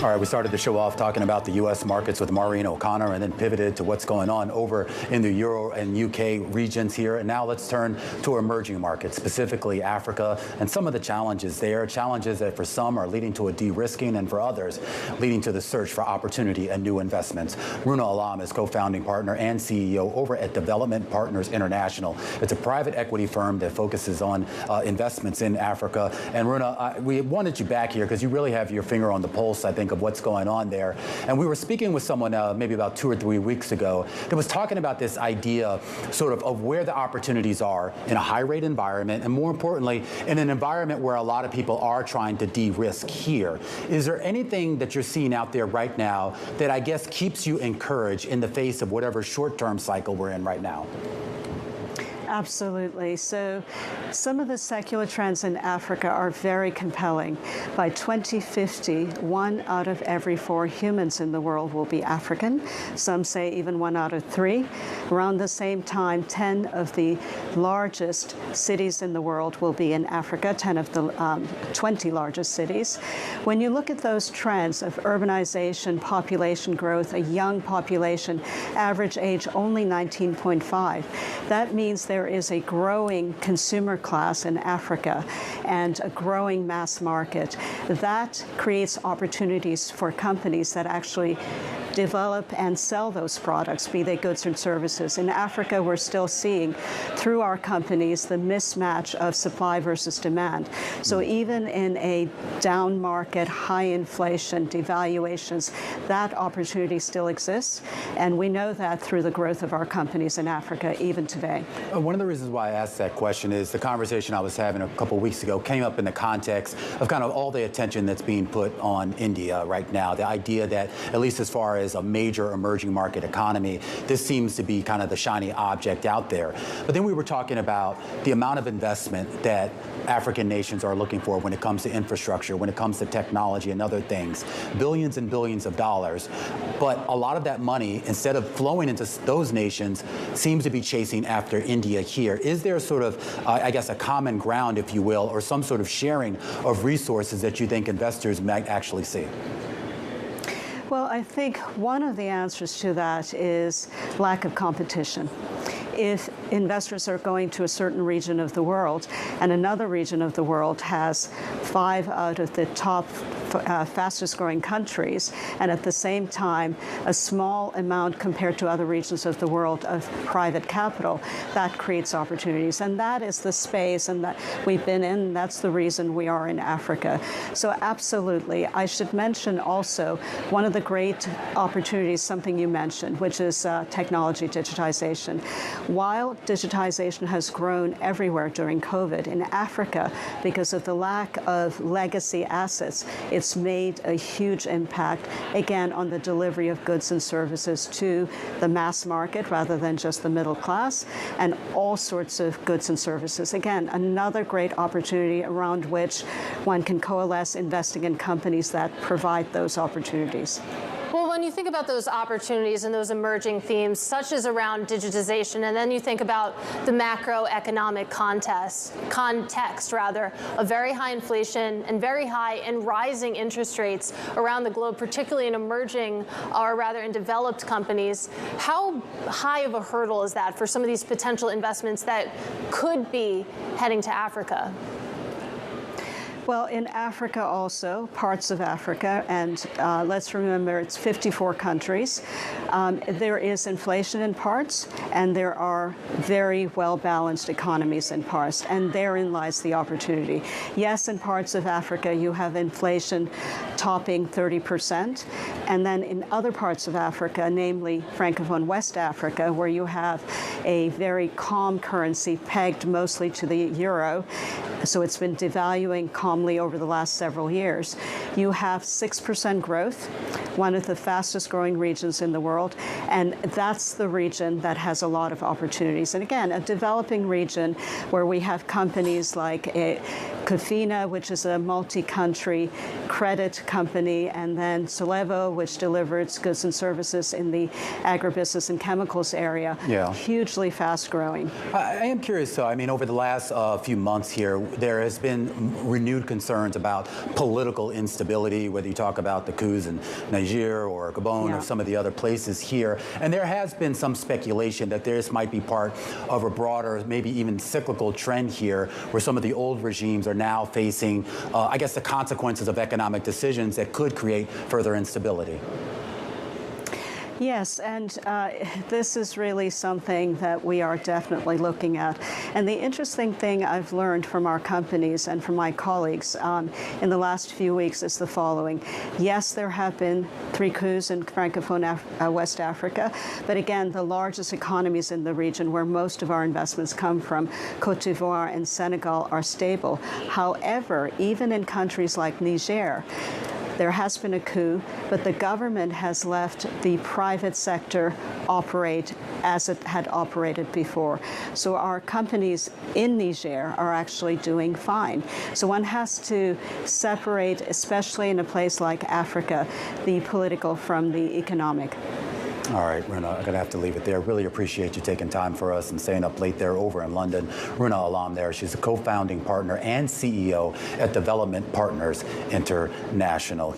All right, we started the show off talking about the U.S. markets with Maureen O'Connor and then pivoted to what's going on over in the Euro and UK regions here. And now let's turn to emerging markets, specifically Africa, and some of the challenges there, challenges that for some are leading to a de-risking and for others leading to the search for opportunity and new investments. Runa Alam is co-founding partner and CEO over at Development Partners International. It's a private equity firm that focuses on investments in Africa. And Runa, we wanted you back here because you really have your finger on the pulse, I think, of what's going on there. And we were speaking with someone maybe about 2 or 3 weeks ago that was talking about this idea sort of where the opportunities are in a high rate environment, and more importantly, in an environment where a lot of people are trying to de-risk here. Is there anything that you're seeing out there right now that I guess keeps you encouraged in the face of whatever short-term cycle we're in right now? Absolutely. So some of the secular trends in Africa are very compelling. By 2050, 1 out of every 4 humans in the world will be African. Some say even 1 out of 3. Around the same time, 10 of the largest cities in the world will be in Africa, 10 of the 20 largest cities. When you look at those trends of urbanization, population growth, a young population, average age only 19.5, that means there is a growing consumer class in Africa and a growing mass market. That creates opportunities for companies that actually develop and sell those products, be they goods or services. In Africa, we're still seeing, through our companies, the mismatch of supply versus demand. So even in a down market, high inflation, devaluations, that opportunity still exists. And we know that through the growth of our companies in Africa, even today. One of the reasons why I asked that question is the conversation I was having a couple weeks ago came up in the context of kind of all the attention that's being put on India right now. The idea that, at least as far as a major emerging market economy, this seems to be kind of the shiny object out there. But then we were talking about the amount of investment that African nations are looking for when it comes to infrastructure, when it comes to technology and other things, billions and billions of dollars. But a lot of that money, instead of flowing into those nations, seems to be chasing after India here. Is there sort of, I guess, a common ground, if you will, or some sort of sharing of resources that you think investors might actually see? Well, I think one of the answers to that is lack of competition. If investors are going to a certain region of the world and another region of the world has 5 out of the top fastest growing countries, and at the same time a small amount compared to other regions of the world of private capital, that creates opportunities. And that is the space and that we've been in. That's the reason we are in Africa. So absolutely. I should mention also one of the great opportunities, something you mentioned, which is technology digitization. While digitization has grown everywhere during COVID, in Africa, because of the lack of legacy assets, it's made a huge impact, again, on the delivery of goods and services to the mass market rather than just the middle class, and all sorts of goods and services. Again, another great opportunity around which one can coalesce investing in companies that provide those opportunities. Well, when you think about those opportunities and those emerging themes, such as around digitization, and then you think about the macroeconomic context of very high inflation and very high and rising interest rates around the globe, particularly in emerging, or rather in developed companies, how high of a hurdle is that for some of these potential investments that could be heading to Africa? Well, in Africa also, parts of Africa, and let's remember it's 54 countries, there is inflation in parts, and there are very well-balanced economies in parts, and therein lies the opportunity. Yes, in parts of Africa, you have inflation topping 30%, and then in other parts of Africa, namely Francophone West Africa, where you have a very calm currency pegged mostly to the euro, so it's been devaluing calmly over the last several years. You have 6% growth, one of the fastest growing regions in the world, and that's the region that has a lot of opportunities. And again, a developing region where we have companies like Cofina, which is a multi-country credit company, and then Solevo, which delivers goods and services in the agribusiness and chemicals area. Yeah. Hugely fast growing. I am curious, though. I mean, over the last few months here, there has been renewed concerns about political instability, whether you talk about the coups in Niger or Gabon or some of the other places here. And there has been some speculation that this might be part of a broader, maybe even cyclical trend here, where some of the old regimes are now facing, I guess, the consequences of economic decisions that could create further instability. Yes, and this is really something that we are definitely looking at. And the interesting thing I've learned from our companies and from my colleagues in the last few weeks is the following. Yes, there have been 3 coups in Francophone West Africa, but again, the largest economies in the region where most of our investments come from, Côte d'Ivoire and Senegal, are stable. However, even in countries like Niger, there has been a coup, but the government has left the private sector operate as it had operated before. So our companies in Niger are actually doing fine. So one has to separate, especially in a place like Africa, the political from the economic. All right, Runa, I'm going to have to leave it there. Really appreciate you taking time for us and staying up late there over in London. Runa Alam there. She's a co-founding partner and CEO at Development Partners International.